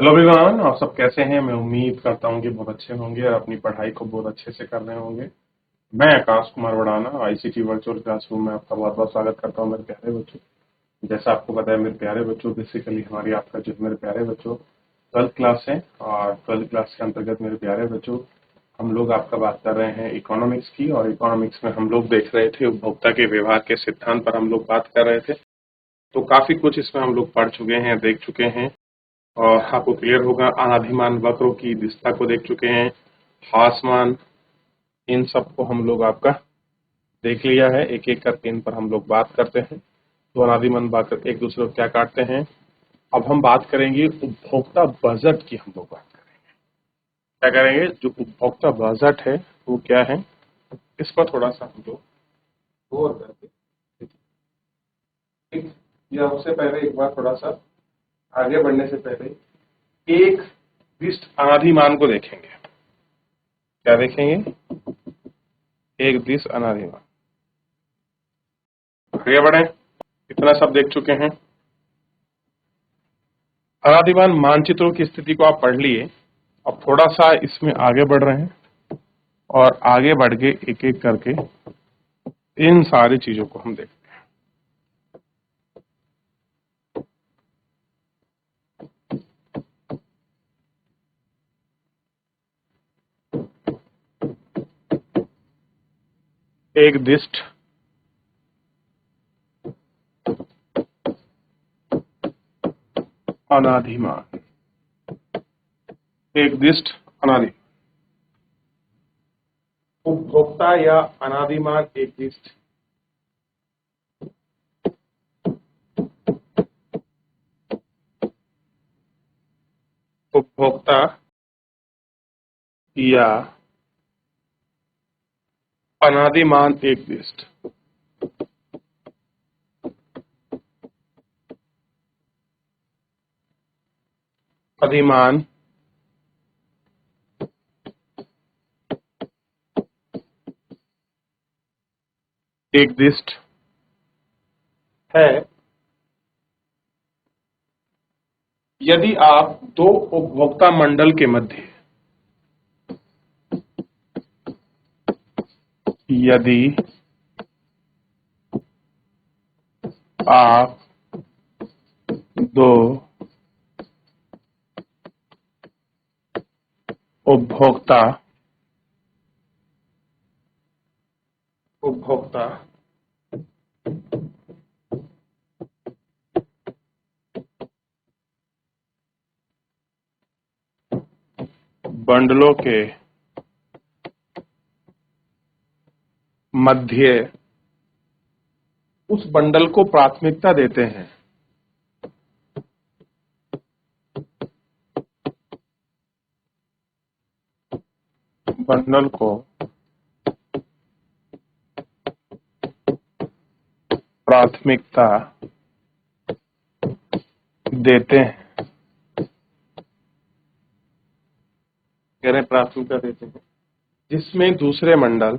Hello everyone, आप सब कैसे हैं? मैं उम्मीद करता हूं कि बहुत अच्छे होंगे और अपनी पढ़ाई को बहुत अच्छे से कर रहे होंगे। मैं Akash Kumar वड़ाना ICT virtual classroom में आपका बहुत बहुत स्वागत करता हूं मेरे प्यारे बच्चों। जैसा आपको पता है मेरे प्यारे बच्चों, बेसिकली हमारी आपका जो मेरे प्यारे बच्चों 12th क्लास है और 12th क्लास के अंतर्गत मेरे प्यारे बच्चों हम लोग आपका बात कर रहे हैं इकोनॉमिक्स की। और इकोनॉमिक्स में हम लोग देख रहे थे उपभोक्ता के व्यवहार के सिद्धांत पर हम लोग बात कर रहे थे। तो काफी कुछ इसमें हम लोग पढ़ चुके हैं, देख चुके हैं और आपको क्लियर होगा। अनाधिमान वक्रों की दिशा को देख चुके हैं, हासमान, इन सब को हम लोग आपका देख लिया है। एक एक करके इन पर हम लोग बात करते हैं। तो अनादिमान वक्र एक दूसरे को क्या काटते हैं। अब हम बात करेंगे उपभोक्ता बजट की। हम लोग बात क्या करेंगे, जो उपभोक्ता बजट है वो क्या है, इस पर थोड़ा सा हम लोग गौर करके ठीक। या उससे पहले एक बार थोड़ा सा आगे बढ़ने से पहले एक विशिष्ट अनादिमान को देखेंगे। क्या देखेंगे? एक दिश अनादिमान। आगे बढ़े, इतना सब देख चुके हैं। अनादिमान मानचित्रों की स्थिति को आप पढ़ लिए। अब थोड़ा सा इसमें आगे बढ़ रहे हैं और आगे बढ़ के एक एक करके इन सारी चीजों को हम देखते हैं। एक दिष्ट अनादिमान, एक दिष्ट अनादि उपभोक्ता या अनादिमान एक दिष्ट उपभोक्ता या अनादिमान एक दिष्ट अधिमान एक दिष्ट है यदि आप दो उपभोक्ता मंडल के मध्य, यदि आप दो उपभोक्ता उपभोक्ता बंडलों के मध्य उस बंडल को प्राथमिकता देते हैं, बंडल को प्राथमिकता देते हैं, कह रहे प्राथमिकता देते हैं, जिसमें दूसरे बंडल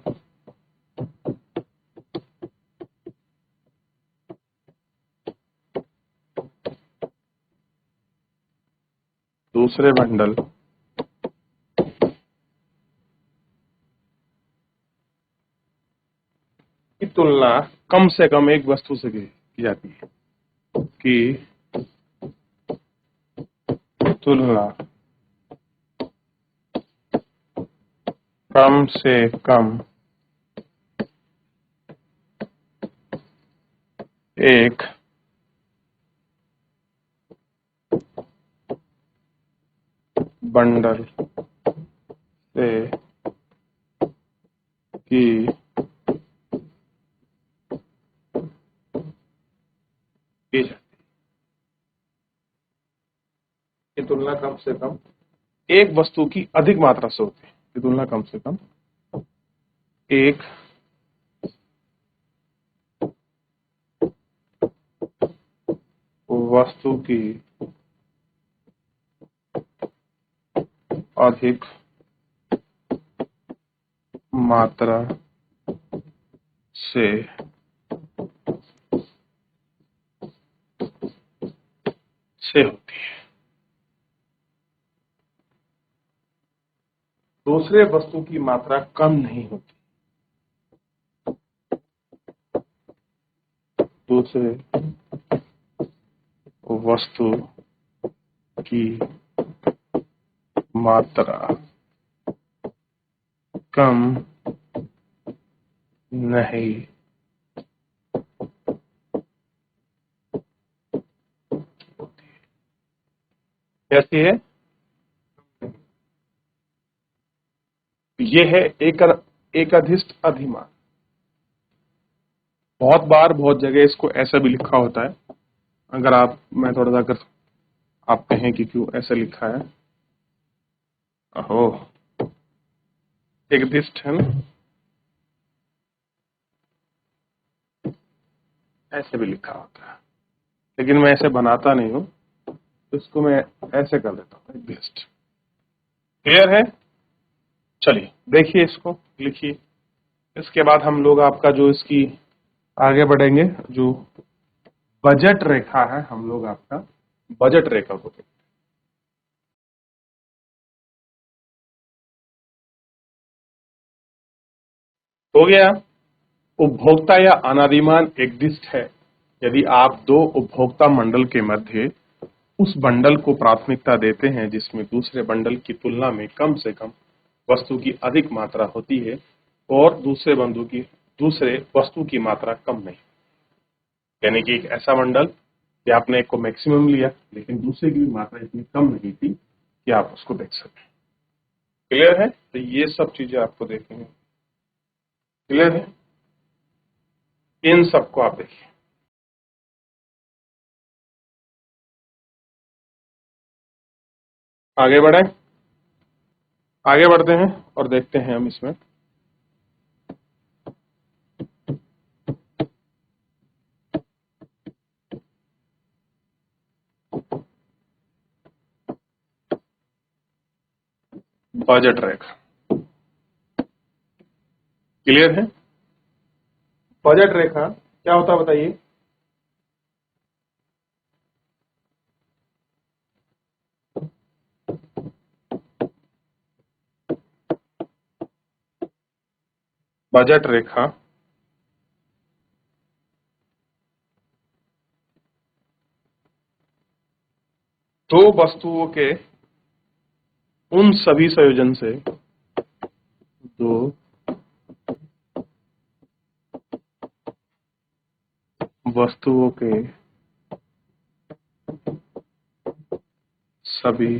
की तुलना कम से कम एक वस्तु से की जाती है, की तुलना कम से कम एक बंडल से की जाती है। की तुलना कम से कम एक वस्तु की अधिक मात्रा से होती है, की तुलना कम से कम एक वस्तु की अधिक मात्रा से होती है। दूसरे वस्तु की मात्रा कम नहीं होती। दूसरे वस्तु की मात्रा कम नहीं कैसी है? ये है एक अधिष्ट अधिमान। बहुत बार बहुत जगह इसको ऐसा भी लिखा होता है। अगर मैं थोड़ा सा अगर आप कहें कि क्यों ऐसा लिखा है, अहो एक अधिष्ट है ना, ऐसे भी लिखा होता है, लेकिन मैं ऐसे बनाता नहीं हूं, तो इसको मैं ऐसे कर देता हूं, एक अधिष्ट। क्लियर है? चलिए देखिए, इसको लिखिए। इसके बाद हम लोग आपका जो इसकी आगे बढ़ेंगे, जो बजट रेखा है, हम लोग आपका बजट रेखा को देखेंगे। हो गया। उपभोक्ता या अनादिमान एकदिष्ट है यदि आप दो उपभोक्ता मंडल के मध्य उस बंडल को प्राथमिकता देते हैं जिसमें दूसरे बंडल की तुलना में कम से कम वस्तु की अधिक मात्रा होती है और दूसरे वस्तु की मात्रा कम नहीं। यानी कि एक ऐसा बंडल कि आपने एक को मैक्सिमम लिया लेकिन दूसरे की भी मात्रा इतनी कम नहीं थी कि आप उसको देख सकें। क्लियर है? तो ये सब चीजें आपको देखेंगे। क्लियर है? इन सबको आप देखिए। आगे बढ़े, आगे बढ़ते हैं और देखते हैं हम इसमें। बजट रेखा क्लियर है? बजट रेखा क्या होता है बताइए? बजट रेखा दो वस्तुओं के उन सभी संयोजन से, दो वस्तुओं के सभी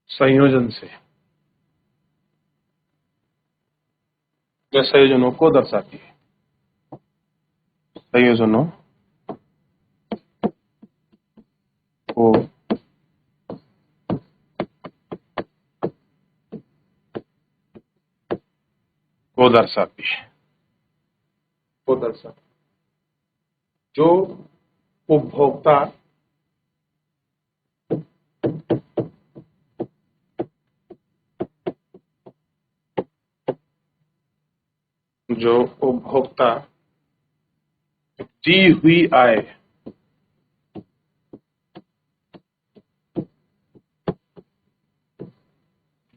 संयोजन से, जो संयोजनों को दर्शाती है, संयोजनों को दर्शाती है, को दर्शाती जो उपभोक्ता जो उपभोक्ता दी हुई आय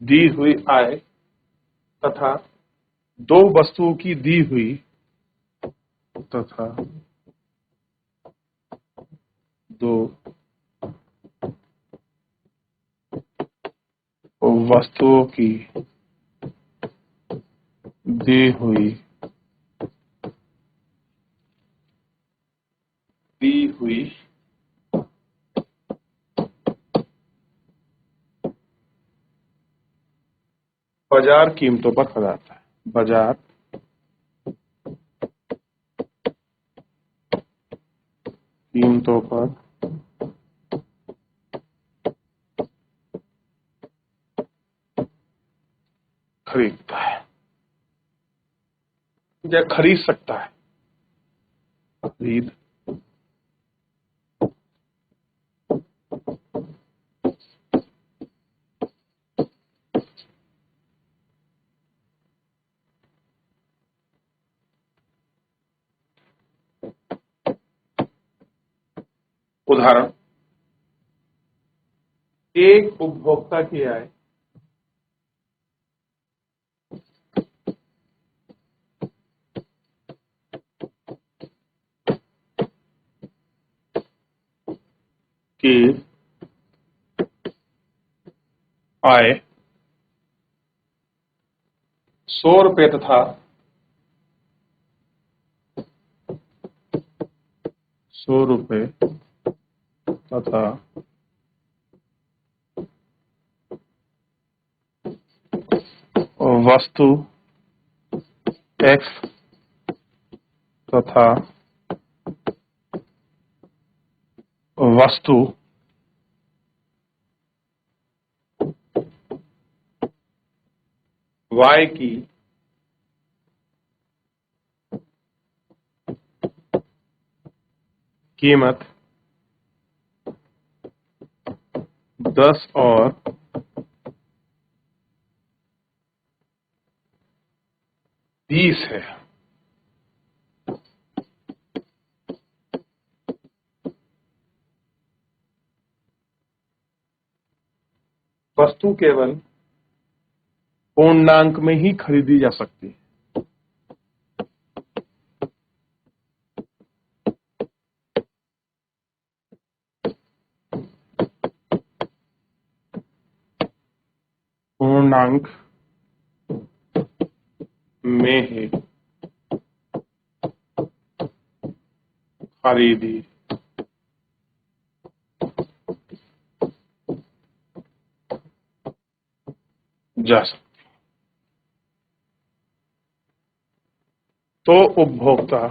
दी हुई आय तथा दो वस्तुओं की दी हुई तथा दो वस्तुओं की दी हुई दी हुई बाजार कीमतों पर खरीदाता है। बाजार कीमतों पर खरीदता है या खरीद सकता है। खरीद उदाहरण, एक उपभोक्ता की आय की आय 100 रुपये तथा 100 रुपये तथा वस्तु एक्स तथा वस्तु y की कीमत 10 और 20 है। वस्तु केवल पूर्णांक में ही खरीदी जा सकती है। पूर्णांक में ही खरीदी जा सकती है। तो उपभोक्ता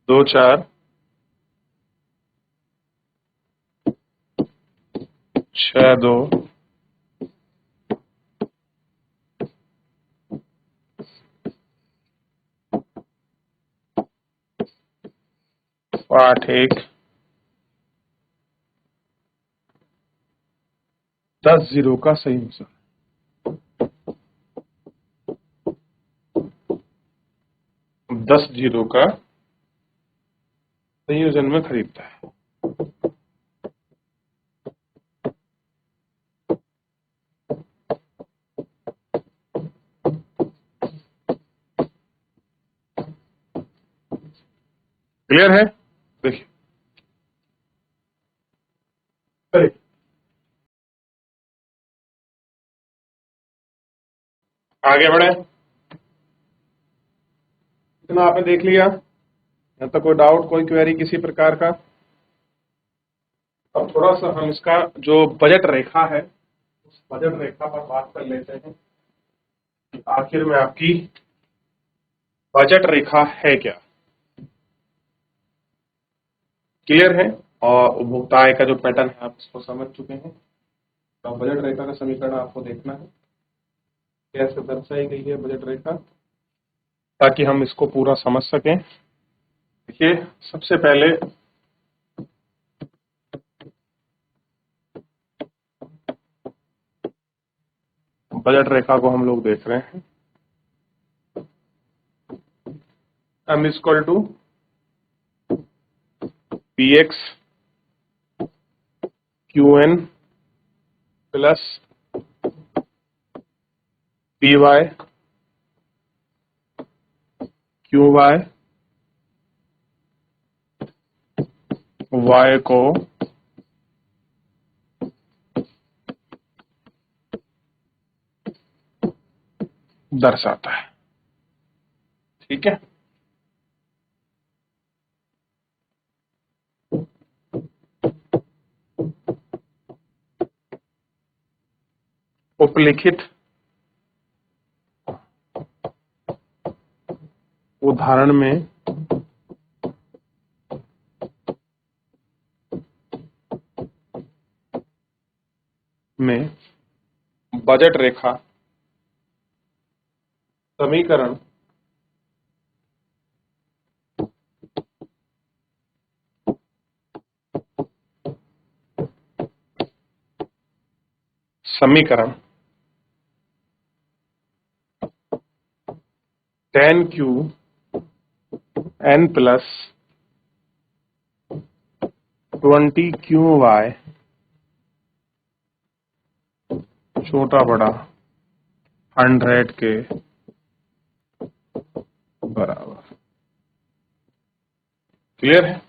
दो चार छह दो 8 1 10 जीरो का संयोजन। 10 जीरो का संयोजन में खरीदता है। क्लियर है? देखिए, आगे बढ़े। इतना आपने देख लिया, यहाँ तक कोई डाउट, कोई क्वेरी किसी प्रकार का? अब थोड़ा सा हम इसका जो बजट रेखा है उस बजट रेखा पर बात कर लेते हैं कि आखिर में आपकी बजट रेखा है क्या। क्लियर है? और उपभोक्ता आय का जो पैटर्न है आप इसको समझ चुके हैं। तो बजट रेखा का समीकरण आपको देखना है, कैसे दर्शाई गई है बजट रेखा, ताकि हम इसको पूरा समझ सकें। देखिए, सबसे पहले बजट रेखा को हम लोग देख रहे हैं। m equal to p x q n plus p y q y y को दर्शाता है। ठीक है? उपलिखित उदाहरण में बजट रेखा समीकरण समीकरण tan q n plus 20 q y छोटा बड़ा 100 के बराबर। क्लियर है?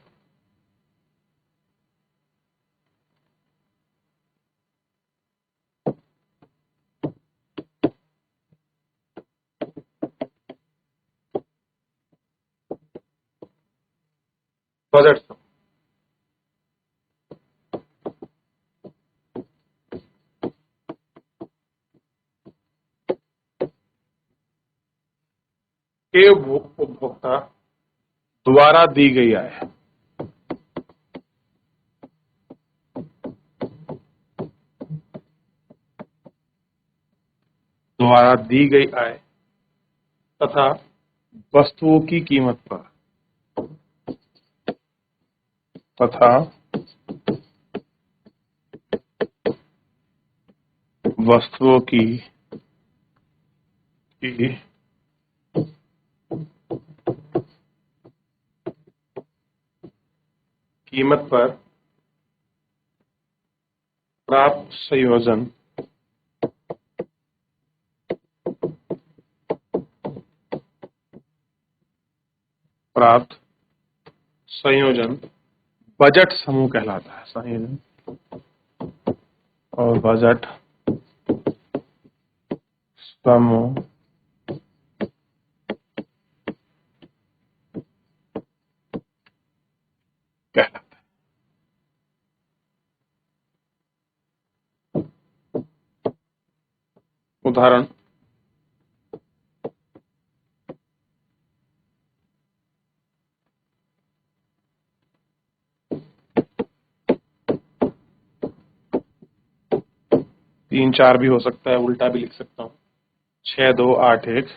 बजट सम के उपभोक्ता द्वारा दी गई आय तथा वस्तुओं की कीमत पर तथा वस्तुओं की कीमत पर प्राप्त संयोजन बजट समूह कहलाता है। संयोजन और बजट समूह कहलाता है। उदाहरण तीन चार भी हो सकता है, उल्टा भी लिख सकता हूं। 6 2 8 1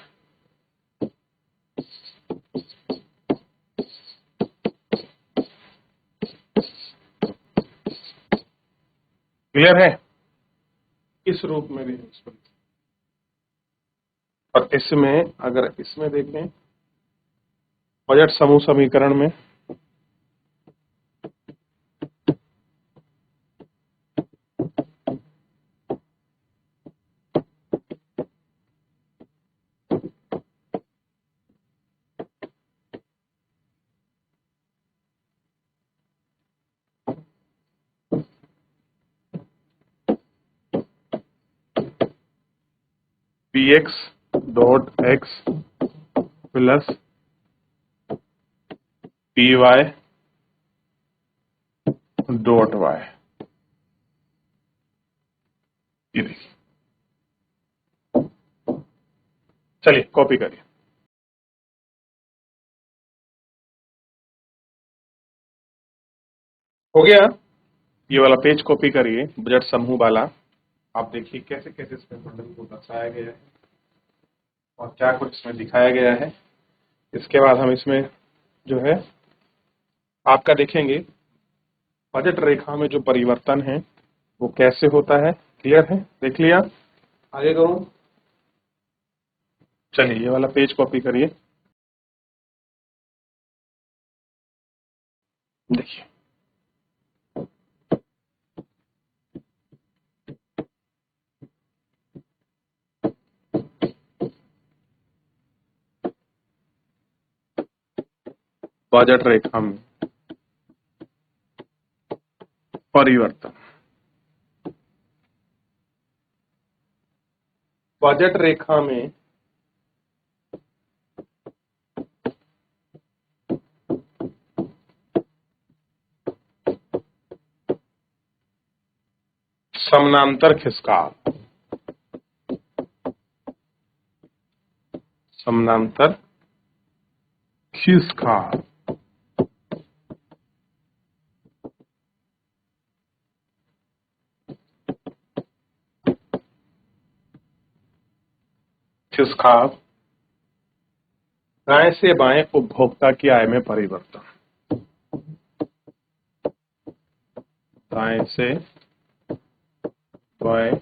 क्लियर है? इस रूप में भी है इसको। और इसमें अगर इसमें देखें बजट समूह समीकरण में px dot x plus py dot y, ये देखिए। चलिए कॉपी करिए। हो गया? ये वाला पेज कॉपी करिए, बजट समूह वाला। आप देखिए कैसे कैसे इसमें मॉडल को दर्शाया गया है और क्या कुछ इसमें दिखाया गया है। इसके बाद हम इसमें जो है आपका देखेंगे बजट रेखा में जो परिवर्तन है वो कैसे होता है। क्लियर है? देख लिया? आगे करूं? चलिए ये वाला पेज कॉपी करिए। देखिए बजट रेखा में परिवर्तन। बजट रेखा में समानांतर खिसकाव, समानांतर खिसकाव, खिसकाव दाएं से बाएं उपभोक्ता की आय में परिवर्तन। दाएं से बाएं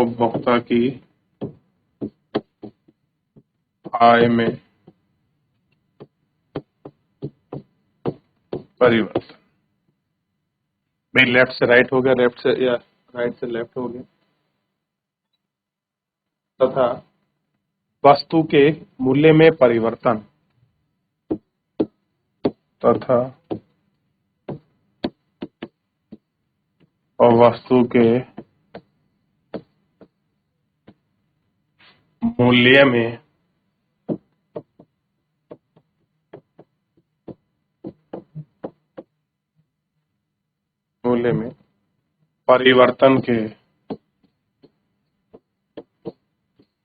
उपभोक्ता की आय में परिवर्तन। भाई लेफ्ट से राइट हो गया, लेफ्ट से या राइट से लेफ्ट हो गया। तथा वस्तु के मूल्य में परिवर्तन, तथा और वस्तु के मूल्य में परिवर्तन के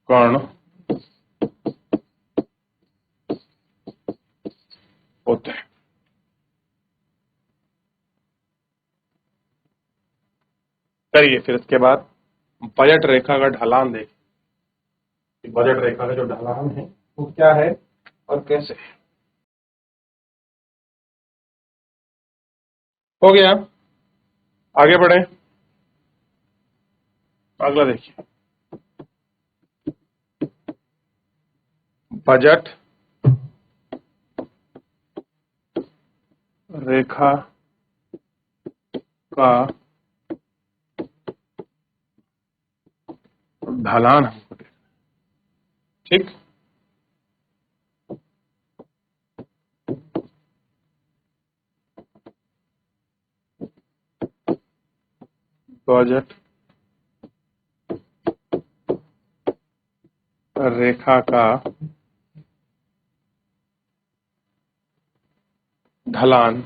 कारण होते हैं। करिए फिर इसके बाद बजट रेखा का ढलान देखिए। बजट रेखा का जो ढलान है वो क्या है और कैसे है। हो गया, आगे बढ़े। अगला देखिए, बजट रेखा का ढलान हमको देखना, ठीक। बजट रेखा का ढलान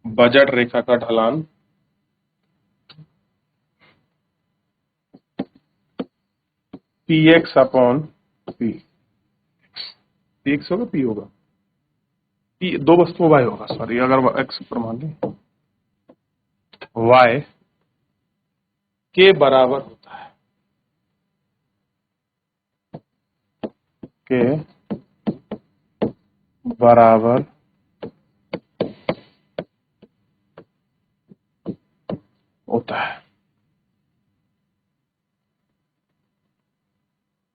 बजट रेखा का ढलान px अपॉन p। px होगा, p होगा, p दो वस्तुओं y होगा, सॉरी, अगर x पर मान लें y के बराबर होता है, के बराबर होता है।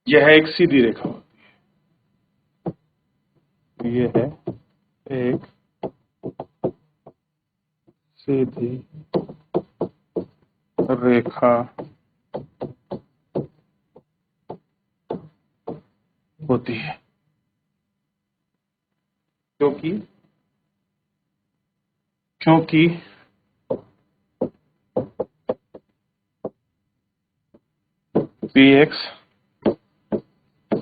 यह एक सीधी रेखा होती है, यह है एक सीधी रेखा होती है, क्योंकि px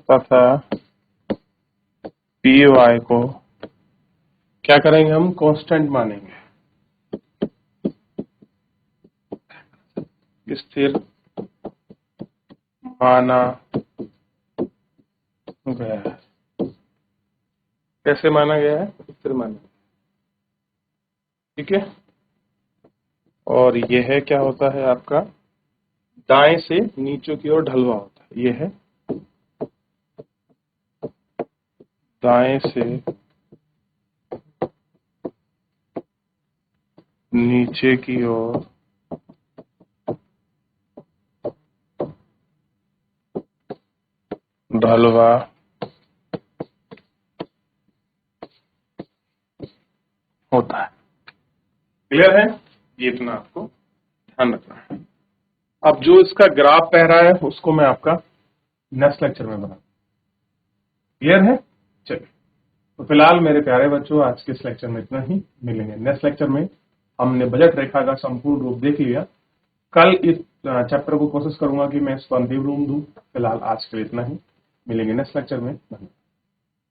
तथा py को क्या करेंगे, हम कांस्टेंट मानेंगे, स्थिर माना गया है। कैसे माना गया है, स्थिर माना, ठीक है। और यह क्या होता है आपका, दाएं से नीचे की ओर ढलवा होता है। यह है दाएं से नीचे की ओर ढलवा होता है। क्लियर है, ये इतना आपको ध्यान रखना है। अब जो इसका ग्राफ बह रहा है उसको मैं आपका नेक्स्ट लेक्चर में बना, क्लियर है। चलिए, तो फिलहाल मेरे प्यारे बच्चों आज के इस लेक्चर में इतना ही, मिलेंगे नेक्स्ट लेक्चर में। हमने बजट रेखा का संपूर्ण रूप देख लिया। कल इस चैप्टर को कोशिश करूंगा कि मैं इसको अंतिम रूप दूं। फिलहाल आज के लिए इतना ही, मिलेंगे नेक्स्ट लेक्चर में।